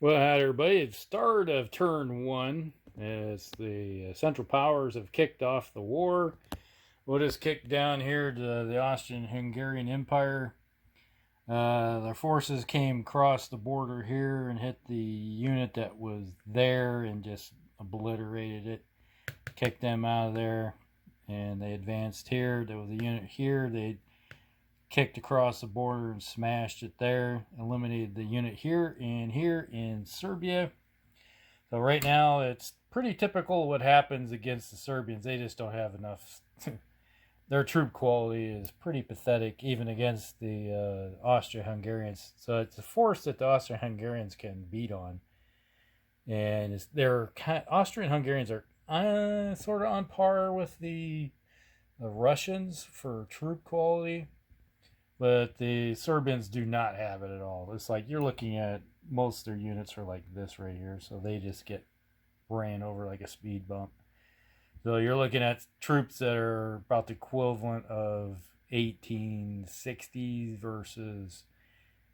Well, hi everybody. It's start of turn one as the Central Powers have kicked off the war. What is kicked down here to the Austrian-Hungarian Empire? Their forces came across the border here and hit the unit that was there and just obliterated it, kicked them out of there, and they advanced here. There was a unit here. They kicked across the border and smashed it there, eliminated the unit here in Serbia. So right now it's pretty typical what happens against the Serbians. They just don't have enough. Their troop quality is pretty pathetic even against the Austro-Hungarians. So it's a force that the Austro-Hungarians can beat on. And Austrian-Hungarians are sort of on par with the Russians for troop quality. But the Serbians do not have it at all. It's like you're looking at most of their units are like this right here, so they just get ran over like a speed bump. So you're looking at troops that are about the equivalent of 1860s versus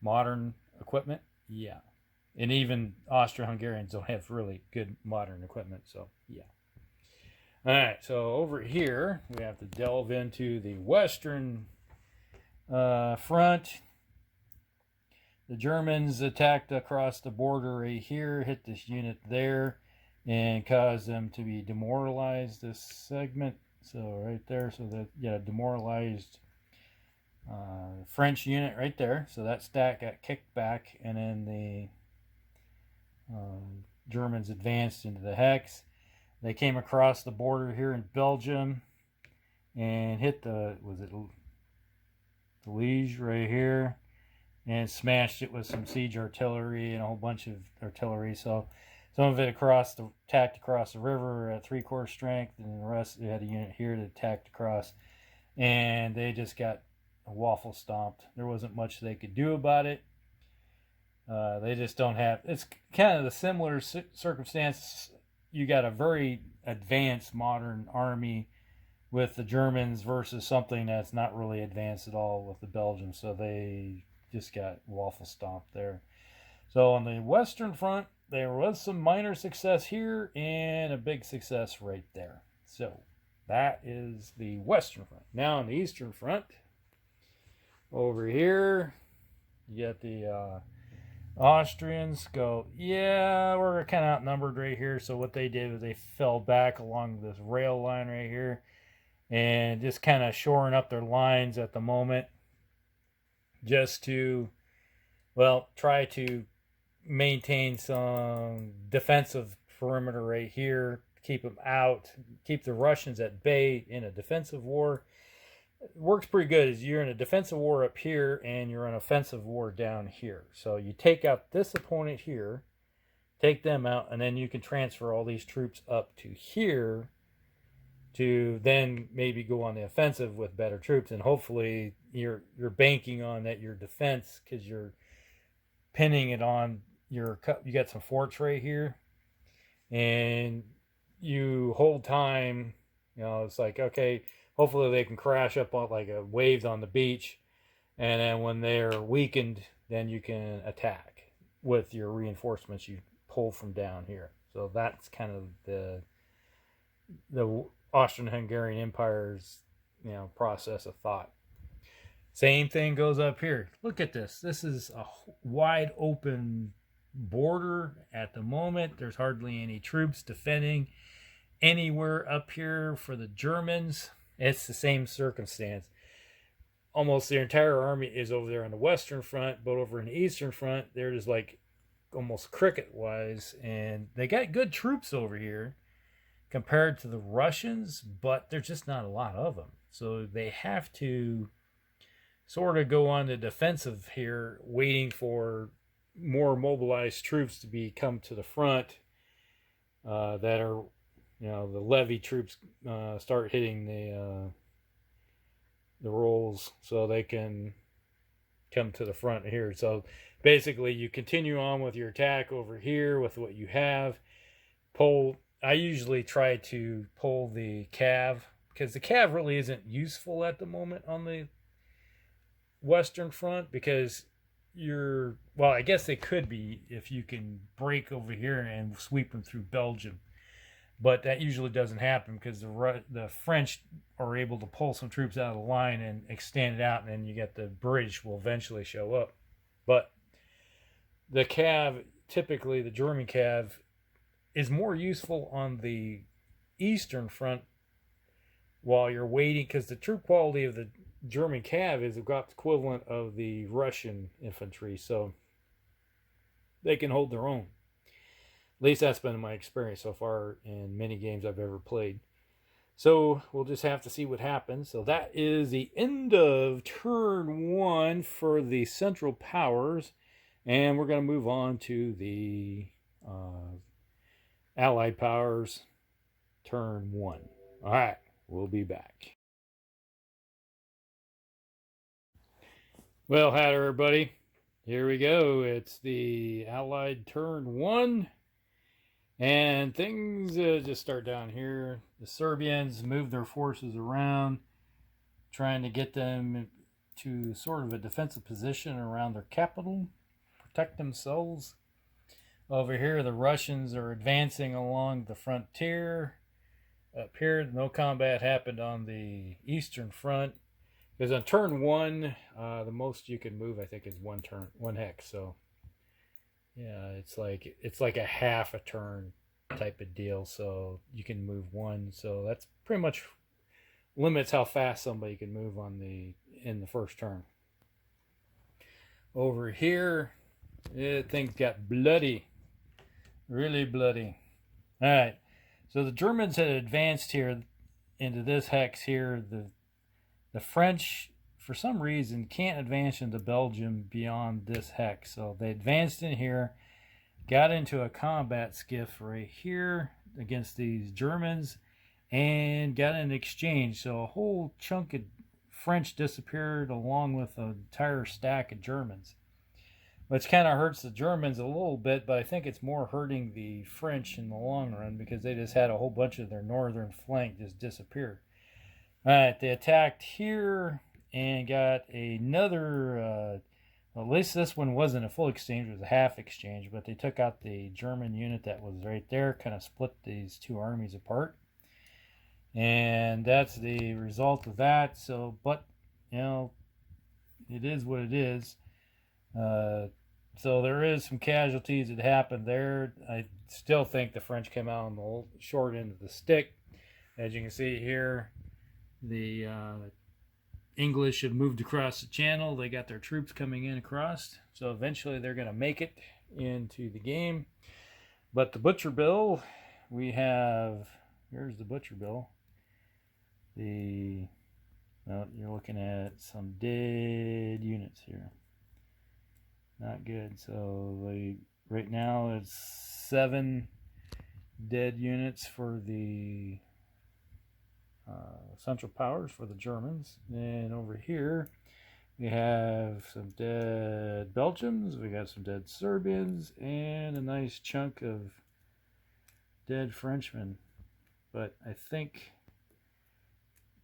modern equipment. Yeah. And even Austro-Hungarians don't have really good modern equipment, so yeah. All right, so over here we have to delve into the Western front. The Germans attacked across the border right here, hit this unit there, and caused them to be demoralized. This segment, so right there, so that demoralized French unit right there. So that stack got kicked back, and then the Germans advanced into the hex. They came across the border here in Belgium and hit the Liege right here and smashed it with some siege artillery and a whole bunch of artillery. So some of it attacked across the river at 3/4 strength, and the rest, they had a unit here that attacked across, and they just got waffle stomped. There wasn't much they could do about it. They just don't have, it's kind of the similar circumstance. You got a very advanced modern army with the Germans versus something that's not really advanced at all with the Belgians. So they just got waffle stomped there. So on the Western front, there was some minor success here and a big success right there. So that is the Western front. Now on the Eastern front, over here, you got the Austrians go, yeah, we're kind of outnumbered right here. So what they did was they fell back along this rail line right here and just kind of shoring up their lines at the moment just to, well, try to maintain some defensive perimeter right here, keep them out, keep the Russians at bay in a defensive war. It works pretty good as you're in a defensive war up here and you're in an offensive war down here. So you take out this opponent here, take them out, and then you can transfer all these troops up to here to then maybe go on the offensive with better troops. And hopefully you're banking on that your defense, because you're pinning it on you got some forts right here, and you hold time. It's like, okay, hopefully they can crash up on like a waves on the beach, and then when they're weakened, then you can attack with your reinforcements you pull from down here. So that's kind of the Austrian-Hungarian Empire's process of thought. Same thing goes up here. Look at this. This is a wide open border at the moment. There's hardly any troops defending anywhere up here for the Germans. It's the same circumstance. Almost their entire army is over there on the Western front, but over in the Eastern front, they're just like almost cricket-wise, and they got good troops over here compared to the Russians, but there's just not a lot of them. So they have to sort of go on the defensive here, waiting for more mobilized troops to come to the front that are, the levy troops start hitting the rolls so they can come to the front here. So basically you continue on with your attack over here with what you have. I usually try to pull the cav, because the cav really isn't useful at the moment on the Western front, because well, I guess they could be if you can break over here and sweep them through Belgium. But that usually doesn't happen because the French are able to pull some troops out of the line and extend it out, and then you get the British will eventually show up. But the cav, typically the German cav, is more useful on the Eastern Front while you're waiting, because the troop quality of the German cav is about the equivalent of the Russian infantry, so they can hold their own. At least that's been my experience so far in many games I've ever played. So we'll just have to see what happens. So that is the end of turn 1 for the Central Powers. And we're going to move on to the Allied Powers turn 1. All right, we'll be back. Well, hi everybody. Here we go. It's the Allied turn 1. And things just start down here. The Serbians move their forces around, trying to get them to sort of a defensive position around their capital, protect themselves. Over here, the Russians are advancing along the frontier. Up here, no combat happened on the Eastern Front. Because on turn 1, the most you can move, I think, is one hex. So yeah, it's like a half a turn type of deal, so you can move 1. So that's pretty much limits how fast somebody can move in the first turn. Over here, things got bloody, really bloody. All right, so the Germans had advanced here into this hex here. The French, for some reason, can't advance into Belgium beyond this hex. So they advanced in here, got into a combat skiff right here against these Germans, and got an exchange. So a whole chunk of French disappeared along with an entire stack of Germans. Which kind of hurts the Germans a little bit, but I think it's more hurting the French in the long run because they just had a whole bunch of their northern flank just disappear. Alright, they attacked here and got another, well, at least this one wasn't a full exchange, it was a half exchange, but they took out the German unit that was right there, kind of split these two armies apart. And that's the result of that. So, but, you know, it is what it is. So there is some casualties that happened there. I still think the French came out on the short end of the stick. As you can see here, the English have moved across the channel. They got their troops coming in across. So eventually they're going to make it into the game. But the Butcher Bill, we have, here's the Butcher Bill. Well, you're looking at some dead units here. Not good. So right now it's 7 dead units for the Central Powers for the Germans. And over here we have some dead Belgians, we got some dead Serbians, and a nice chunk of dead Frenchmen. But I think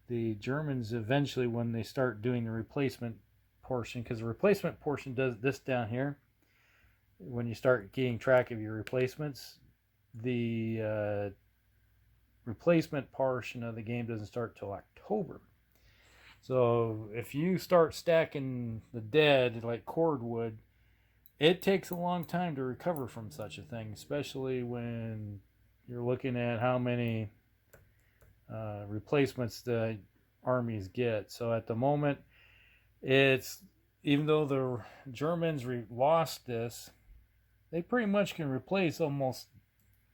the Germans eventually, when they start doing the replacement portion, because the replacement portion does this down here, when you start getting track of your replacements, the replacement portion of the game doesn't start till October. So if you start stacking the dead like cordwood, it takes a long time to recover from such a thing, especially when you're looking at how many replacements the armies get. So at the moment, it's, even though the Germans lost this, they pretty much can replace almost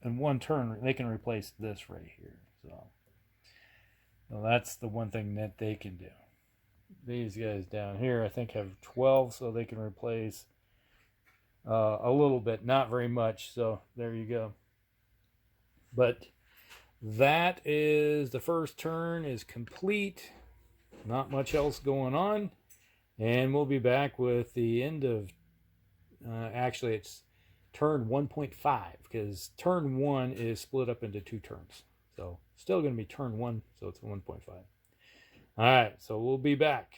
in one turn. They can replace this right here. So that's the one thing that they can do. These guys down here, I think, have 12, so they can replace a little bit, not very much. So there you go. But that is, the first turn is complete. Not much else going on. And we'll be back with the end of, actually it's turn 1.5, because turn 1 is split up into 2 turns. So still going to be turn 1, so it's 1.5. All right, so we'll be back.